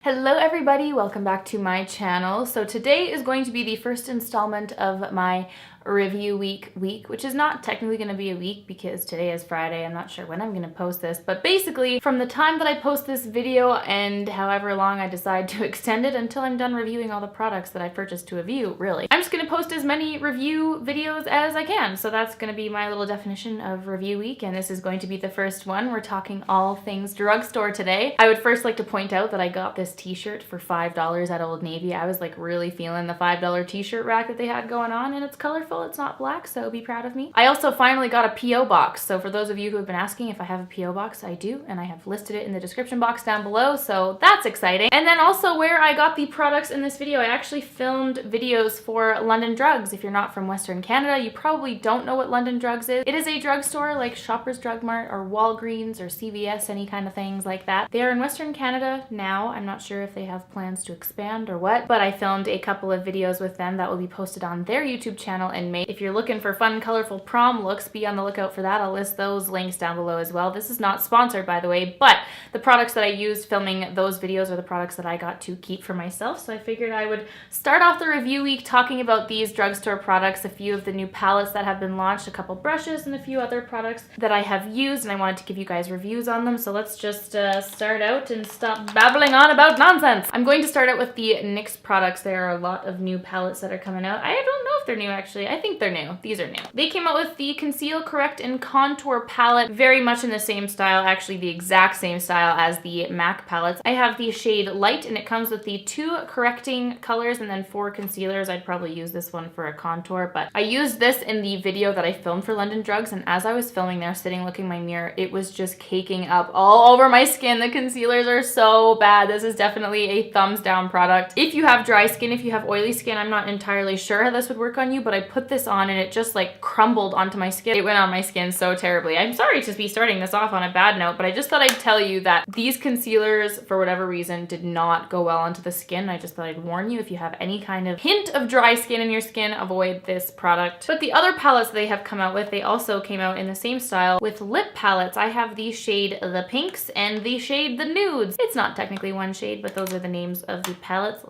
Hello everybody, welcome back to my channel. So today is going to be the first installment of my review week, which is not technically going to be a week because today is Friday. I'm not sure when I'm going to post this, but basically from the time that I post this video and however long I decide to extend it until I'm done reviewing all the products that I purchased to review, really. I'm just going to post as many review videos as I can. So that's going to be my little definition of review week, and this is going to be the first one. We're talking all things drugstore today. I would first like to point out that I got this t-shirt for $5 at Old Navy. I was like really feeling the $5 t-shirt rack that they had going on, and it's colorful. It's not black, so be proud of me. I also finally got a P.O. box. So for those of you who have been asking if I have a P.O. box, I do, and I have listed it in the description box down below, so that's exciting. And then also where I got the products in this video, I actually filmed videos for London Drugs. If you're not from Western Canada, you probably don't know what London Drugs is. It is a drugstore like Shoppers Drug Mart or Walgreens or CVS, any kind of things like that. They are in Western Canada now. I'm not sure if they have plans to expand or what, but I filmed a couple of videos with them that will be posted on their YouTube channel in May. If you're looking for fun, colorful prom looks, be on the lookout for that. I'll list those links down below as well. This is not sponsored, by the way, but the products that I used filming those videos are the products that I got to keep for myself. So I figured I would start off the review week talking about these drugstore products, a few of the new palettes that have been launched, a couple brushes, and a few other products that I have used, and I wanted to give you guys reviews on them. So let's just start out and stop babbling on about nonsense. I'm going to start out with the NYX products. There are a lot of new palettes that are coming out. I don't know if they're new, actually. I think they're new. These are new. They came out with the Conceal, Correct, and Contour palette, very much in the same style, actually the exact same style as the MAC palettes. I have the shade Light, and it comes with the 2 correcting colors and then 4 concealers. I'd probably use this one for a contour, but I used this in the video that I filmed for London Drugs, and as I was filming there, sitting looking in my mirror, it was just caking up all over my skin. The concealers are so bad. This is definitely a thumbs down product. If you have dry skin, if you have oily skin, I'm not entirely sure how this would work on you, but I put this on and it just like crumbled onto my skin. It went on my skin so terribly. I'm sorry to be starting this off on a bad note, but I just thought I'd tell you that these concealers, for whatever reason, did not go well onto the skin. I just thought I'd warn you, if you have any kind of hint of dry skin in your skin, avoid this product. But the other palettes they have come out with, they also came out in the same style with lip palettes. I have the shade The Pinks and the shade The Nudes. It's not technically one shade, but those are the names of the palettes.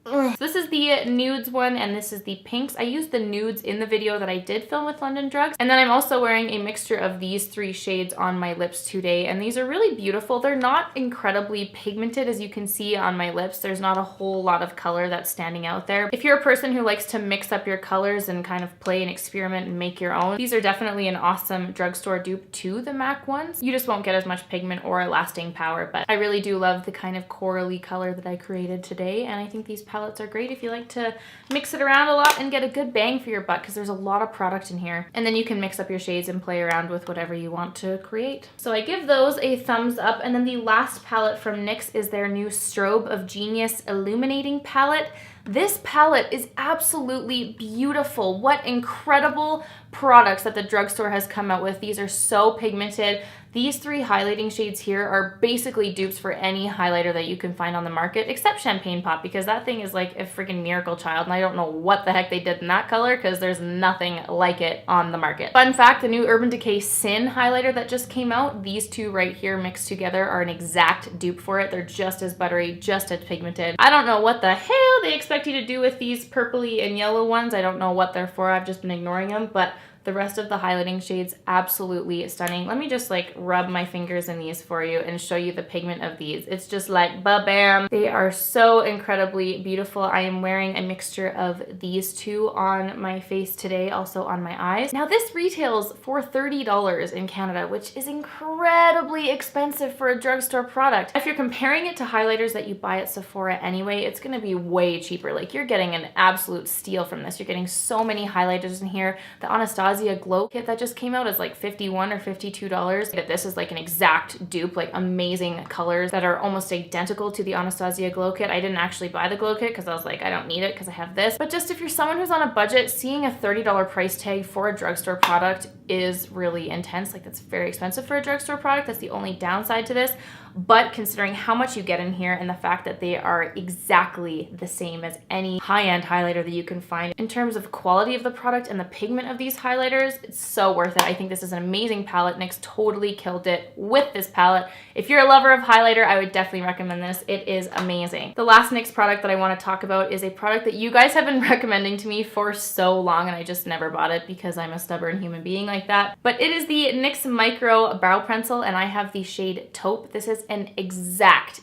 So this is the nudes one, and this is the pinks. I used the nudes in the video that I did film with London Drugs. And then I'm also wearing a mixture of these 3 shades on my lips today, and these are really beautiful. They're not incredibly pigmented, as you can see on my lips. There's not a whole lot of color that's standing out there. If you're a person who likes to mix up your colors and kind of play and experiment and make your own, these are definitely an awesome drugstore dupe to the MAC ones. You just won't get as much pigment or lasting power, but I really do love the kind of corally color that I created today, and I think these palettes are great if you like to mix it around a lot and get a good bang for your buck, because there's a lot of product in here, and then you can mix up your shades and play around with whatever you want to create. So I give those a thumbs up. And then the last palette from NYX is their new Strobe of Genius Illuminating palette. This palette is absolutely beautiful. What incredible products that the drugstore has come out with. These are so pigmented. These 3 highlighting shades here are basically dupes for any highlighter that you can find on the market, except Champagne Pop, because that thing is like a freaking miracle child, and I don't know what the heck they did in that color, because there's nothing like it on the market. Fun fact, the new Urban Decay Sin highlighter that just came out, these 2 right here mixed together are an exact dupe for it. They're just as buttery, just as pigmented. I don't know what the hell they expect you to do with these purpley and yellow ones. I don't know what they're for. I've just been ignoring them, but the rest of the highlighting shades, absolutely stunning. Let me just like rub my fingers in these for you and show you the pigment of these. It's just like ba-bam. They are so incredibly beautiful. I am wearing a mixture of these 2 on my face today, also on my eyes. Now this retails for $30 in Canada, which is incredibly expensive for a drugstore product. If you're comparing it to highlighters that you buy at Sephora anyway, it's gonna be way cheaper. Like, you're getting an absolute steal from this. You're getting so many highlighters in here. The Anastasia Glow Kit that just came out is like $51 or $52. But this is like an exact dupe, like amazing colors that are almost identical to the Anastasia Glow Kit. I didn't actually buy the Glow Kit because I was like, I don't need it because I have this. But just if you're someone who's on a budget, seeing a $30 price tag for a drugstore product is really intense. Like, that's very expensive for a drugstore product. That's the only downside to this. but considering how much you get in here and the fact that they are exactly the same as any high-end highlighter that you can find in terms of quality of the product and the pigment of these highlighters, it's so worth it. I think this is an amazing palette. NYX totally killed it with this palette. If you're a lover of highlighter, I would definitely recommend this. It is amazing. The last NYX product that I want to talk about is a product that you guys have been recommending to me for so long, and I just never bought it because I'm a stubborn human being like that. But it is the NYX Micro Brow Pencil, and I have the shade Taupe. This is an exact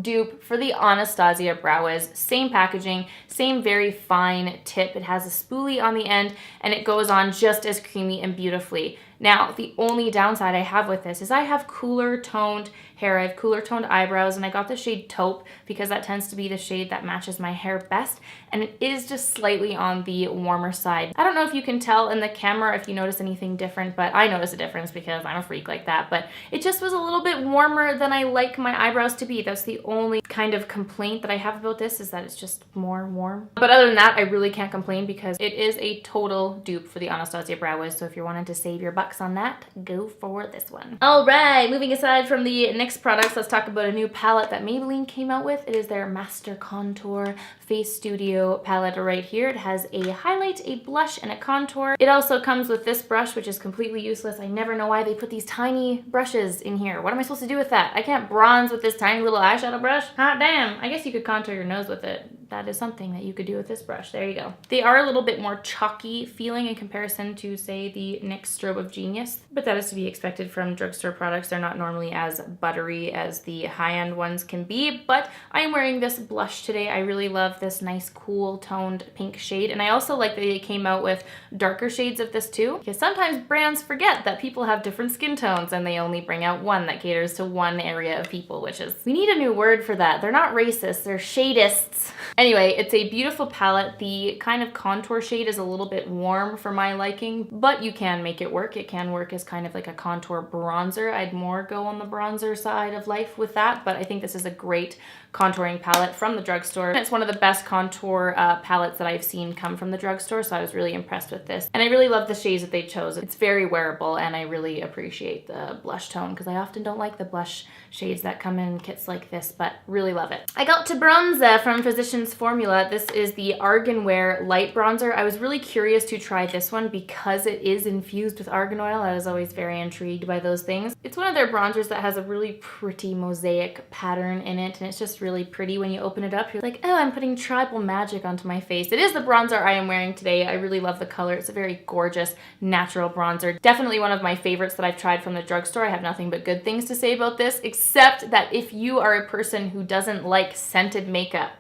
dupe for the Anastasia Brow Wiz. Same packaging, same very fine tip. It has a spoolie on the end, and it goes on just as creamy and beautifully. Now, the only downside I have with this is I have cooler toned hair. I have cooler toned eyebrows, and I got the shade Taupe because that tends to be the shade that matches my hair best, and it is just slightly on the warmer side. I don't know if you can tell in the camera if you notice anything different, but I notice a difference because I'm a freak like that, but it just was a little bit warmer than I like my eyebrows to be. That's the only kind of complaint that I have about this, is that it's just more warm. But other than that, I really can't complain because it is a total dupe for the Anastasia Brow Wiz, so if you're wanting to save your buck on that, go for this one. All right, moving aside from the NYX products, let's talk about a new palette that Maybelline came out with. It is their Master Contour Face Studio palette right here. It has a highlight, a blush, and a contour. It also comes with this brush, which is completely useless. I never know why they put these tiny brushes in here. What am I supposed to do with that? I can't bronze with this tiny little eyeshadow brush. Hot damn. I guess you could contour your nose with it. That is something that you could do with this brush. There you go. They are a little bit more chalky feeling in comparison to, say, the NYX Strobe of Genius, but that is to be expected from drugstore products. They're not normally as buttery as the high-end ones can be, but I am wearing this blush today. I really love this nice, cool, toned pink shade, and I also like that they came out with darker shades of this too, because sometimes brands forget that people have different skin tones and they only bring out one that caters to one area of people, which is, we need a new word for that. They're not racist, they're shadists. Anyway, it's a beautiful palette. The kind of contour shade is a little bit warm for my liking, but you can make it work. It can work as kind of like a contour bronzer. I'd more go on the bronzer side of life with that, but I think this is a great contouring palette from the drugstore. It's one of the best contour palettes that I've seen come from the drugstore, so I was really impressed with this. And I really love the shades that they chose. It's very wearable, and I really appreciate the blush tone because I often don't like the blush shades that come in kits like this, but really love it. I got to bronzer from Physicians Formula. This is the Argan Wear Light Bronzer. I was really curious to try this one because it is infused with argan oil. I was always very intrigued by those things. It's one of their bronzers that has a really pretty mosaic pattern in it, and it's just really pretty when you open it up. You're like, oh, I'm putting tribal magic onto my face. It is the bronzer I am wearing today. I really love the color. It's a very gorgeous, natural bronzer. Definitely one of my favorites that I've tried from the drugstore. I have nothing but good things to say about this, except that if you are a person who doesn't like scented makeup,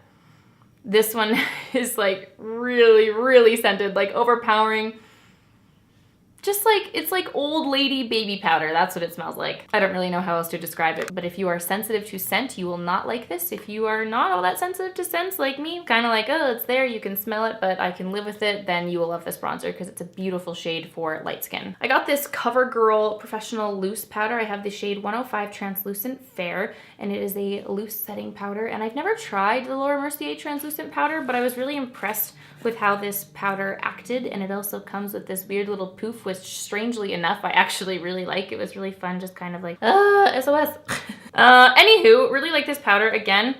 this one is like really scented, like overpowering. Just like, it's like old lady baby powder. That's what it smells like. I don't really know how else to describe it, but if you are sensitive to scent, you will not like this. If you are not all that sensitive to scents like me, kind of like, oh, it's there, you can smell it, but I can live with it, then you will love this bronzer because it's a beautiful shade for light skin. I got this CoverGirl Professional Loose Powder. I have the shade 105 Translucent Fair, and it is a loose setting powder, and I've never tried the Laura Mercier Translucent Powder, but I was really impressed with how this powder acted, and it also comes with this weird little poof, which strangely enough I actually really like. It was really fun, just kind of like SOS. Anywho, really like this powder. Again,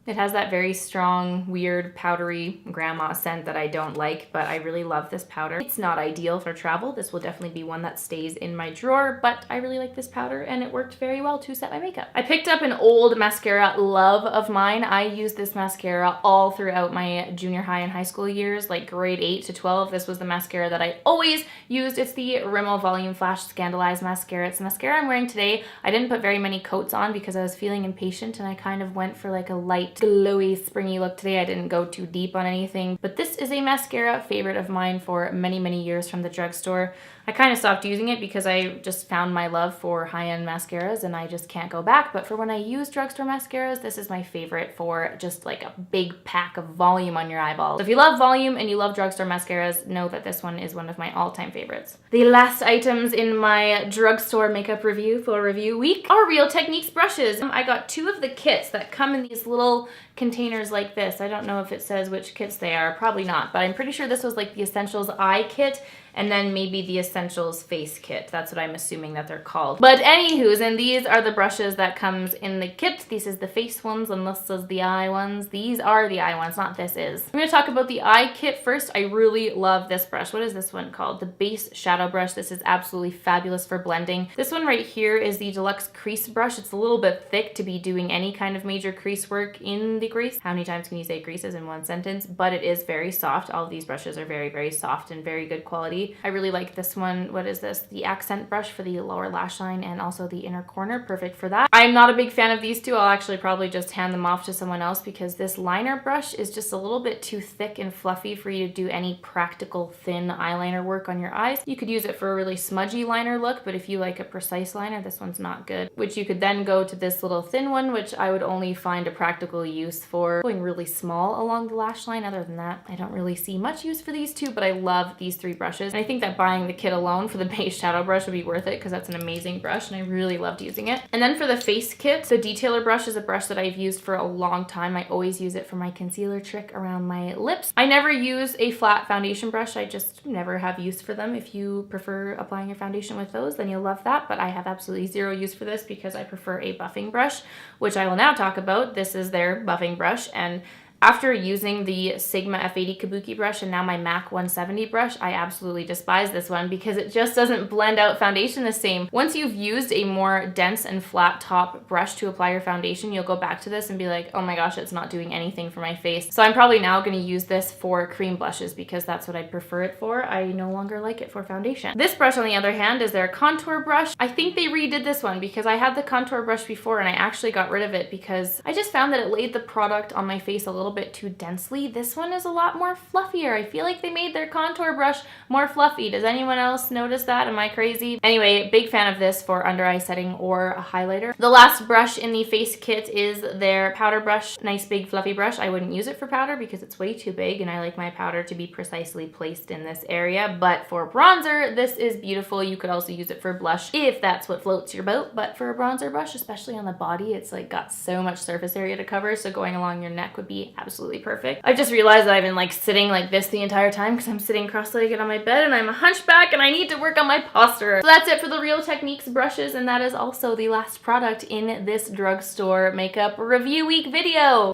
it has that very strong, weird, powdery grandma scent that I don't like, but I really love this powder. It's not ideal for travel. This will definitely be one that stays in my drawer, but I really like this powder and it worked very well to set my makeup. I picked up an old mascara love of mine. I used this mascara all throughout my junior high and high school years, like grade 8 to 12. This was the mascara that I always used. It's the Rimmel Volume Flash Scandalized Mascara. It's the mascara I'm wearing today. I didn't put very many coats on because I was feeling impatient and I kind of went for like a light, glowy, springy look today. I didn't go too deep on anything, but this is a mascara favorite of mine for many years from the drugstore. I kind of stopped using it because I just found my love for high-end mascaras and I just can't go back. But for when I use drugstore mascaras, this is my favorite for just like a big pack of volume on your eyeballs. So if you love volume and you love drugstore mascaras, know that this one is one of my all-time favorites. The last items in my drugstore makeup review for review week are Real Techniques brushes. I got 2 of the kits that come in these little containers like this. I don't know if it says which kits they are, probably not, but I'm pretty sure this was like the Essentials Eye kit. and then maybe the Essentials face kit. That's what I'm assuming that they're called. But anywho's, and these are the brushes that comes in the kit. This is the face ones and this is the eye ones. These are the eye ones, not this is. I'm gonna talk about the eye kit first. I really love this brush. What is this one called? The Base Shadow Brush. This is absolutely fabulous for blending. This one right here is the Deluxe Crease Brush. It's a little bit thick to be doing any kind of major crease work in the crease. How many times can you say creases in one sentence? But it is very soft. All of these brushes are very, very soft and very good quality. I really like this one. What is this? The accent brush for the lower lash line and also the inner corner. Perfect for that. I'm not a big fan of these two. I'll actually probably just hand them off to someone else because this liner brush is just a little bit too thick and fluffy for you to do any practical thin eyeliner work on your eyes. You could use it for a really smudgy liner look, but if you like a precise liner, this one's not good. Which you could then go to this little thin one, which I would only find a practical use for going really small along the lash line. Other than that, I don't really see much use for these two, but I love these three brushes. And I think that buying the kit alone for the base shadow brush would be worth it because that's an amazing brush and I really loved using it. And then for the face kit, the detailer brush is a brush that I've used for a long time. I always use it for my concealer trick around my lips. I never use a flat foundation brush. I just never have use for them. If you prefer applying your foundation with those, then you'll love that. But I have absolutely zero use for this because I prefer a buffing brush, which I will now talk about. This is their buffing brush, and after using the Sigma F80 Kabuki brush and now my MAC 170 brush, I absolutely despise this one because it just doesn't blend out foundation the same. Once you've used a more dense and flat top brush to apply your foundation, you'll go back to this and be like, oh my gosh, it's not doing anything for my face. So I'm probably now going to use this for cream blushes because that's what I prefer it for. I no longer like it for foundation. This brush, on the other hand, is their contour brush. I think they redid this one because I had the contour brush before and I actually got rid of it because I just found that it laid the product on my face a little bit too densely. This one is a lot more fluffier. I feel like they made their contour brush more fluffy. Does anyone else notice that? Am I crazy? Anyway, big fan of this for under eye setting or a highlighter. The last brush in the face kit is their powder brush. Nice big fluffy brush. I wouldn't use it for powder because it's way too big and I like my powder to be precisely placed in this area. But for bronzer, this is beautiful. You could also use it for blush if that's what floats your boat. But for a bronzer brush, especially on the body, it's like got so much surface area to cover. So going along your neck would be absolutely perfect. I just realized that I've been like sitting like this the entire time because I'm sitting cross-legged on my bed and I'm a hunchback and I need to work on my posture. So that's it for the Real Techniques brushes, and that is also the last product in this drugstore makeup review week video.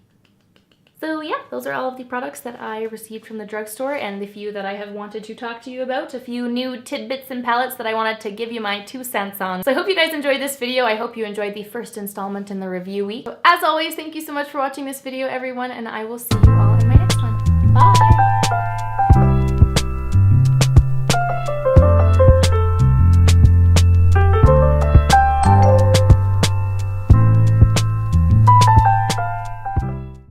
So yeah, those are all of the products that I received from the drugstore and the few that I have wanted to talk to you about. A few new tidbits and palettes that I wanted to give you my 2 cents on. So I hope you guys enjoyed this video. I hope you enjoyed the first installment in the review week. So as always, thank you so much for watching this video, everyone, and I will see you all in my next one. Bye!